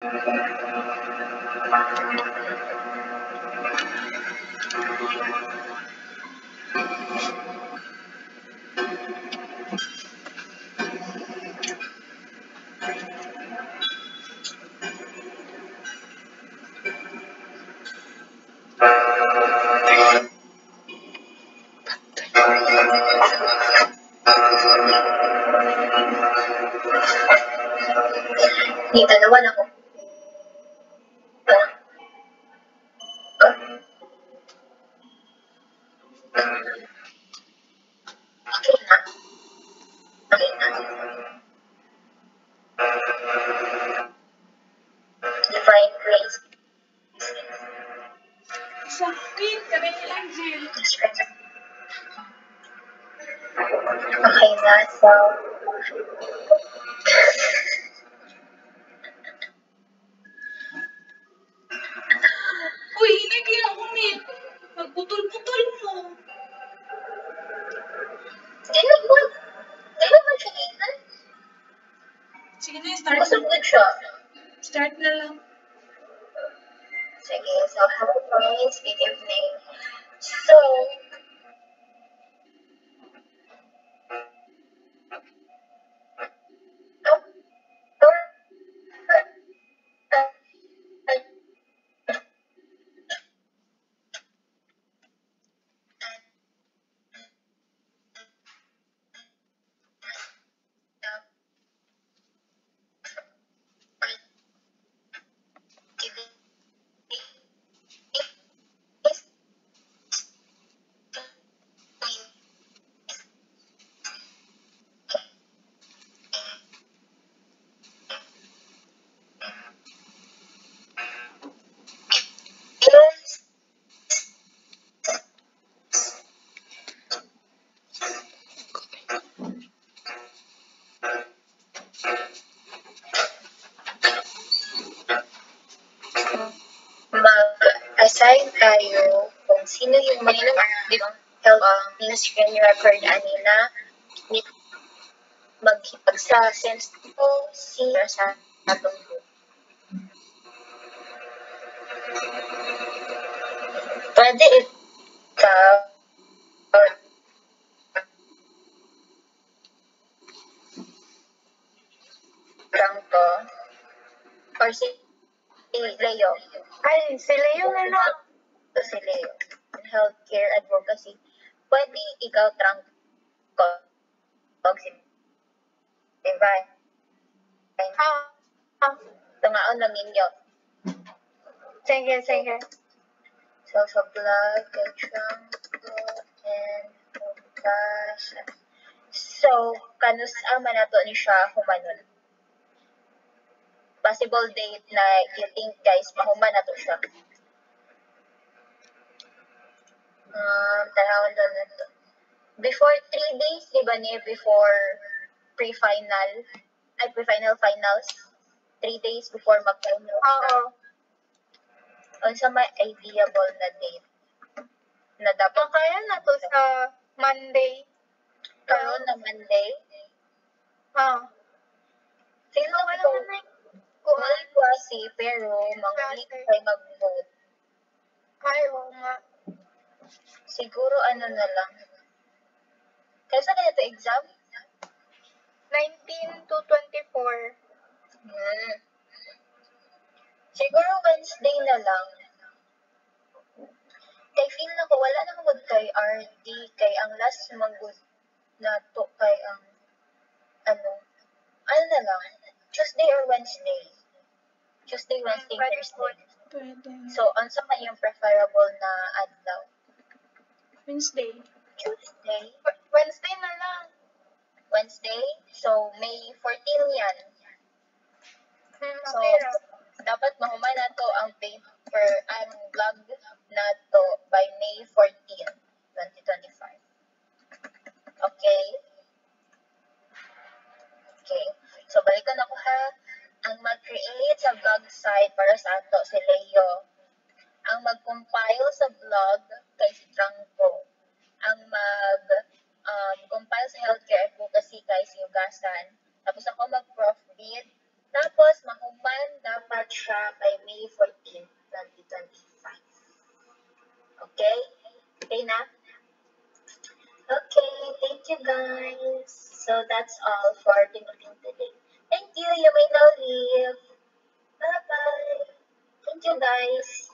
Dito naman ako. Divine grace. Sakit, kami lang, Jill. Okay na, so... Uy, nag-iakunit. Magputol-putol mo. Di naman siya ilan. Sige na, start Gusto na. good siya. Start na lang. Sige, so happy morning, good evening. So, mag-assign tayo kung sino yung health screen record anila maghipag sa sense ko sino sa atong group. Pwede ikaw lang to or si Leo. Ay, si Leo na lang. Si Leo. Healthcare advocacy. Pwede ikaw trunk ko. Si Divine. Tungaon na ninyo. Sige. So, sa vlog, trunk ko, and focus. So, kanus man nato ni siya humanon. Possible date na you think guys mahuman na to siya. Tanawin doon na to. Before 3 days, di ba niya before pre-final, ay pre-final finals, 3 days before mag-final. Oo. Sa may ideable na date na dapat. Kaya na to sa Monday. Karoon na Monday. Feel ko Wala ito. na na. Wala kasi, pero mangulit kayo mag-vote. Ay, oo nga. Siguro ano na lang. Kaya saan na ito exam? 19 to 24. Siguro Wednesday na lang. Kay feel na ko, wala na good kay RD, kay ang last mag-good na to, kay ang ano na lang, Tuesday or Wednesday. Tuesday, Wednesday, Thursday. Pwede. So, ano man yung preferable na adlaw? Wednesday. Tuesday? Wednesday na lang. Wednesday? So, May 14 yan. So, Okay. dapat mahuman na to ang paper, ang vlog na to by May 14, 2025. Okay? Okay. So, balikan ako ha. Ang mag-create sa vlog site para sa ato si Leo. Ang mag-compile sa vlog kay si Trangko. Ang mag-compile sa healthcare advocacy kay si Yugasan. Tapos ako mag-prof read Tapos, mahuman dapat siya by May 14, 2025. Okay? Okay na? Okay, thank you guys. So that's all for the meeting today. Thank you. You may now leave. Bye-bye. Thank you guys.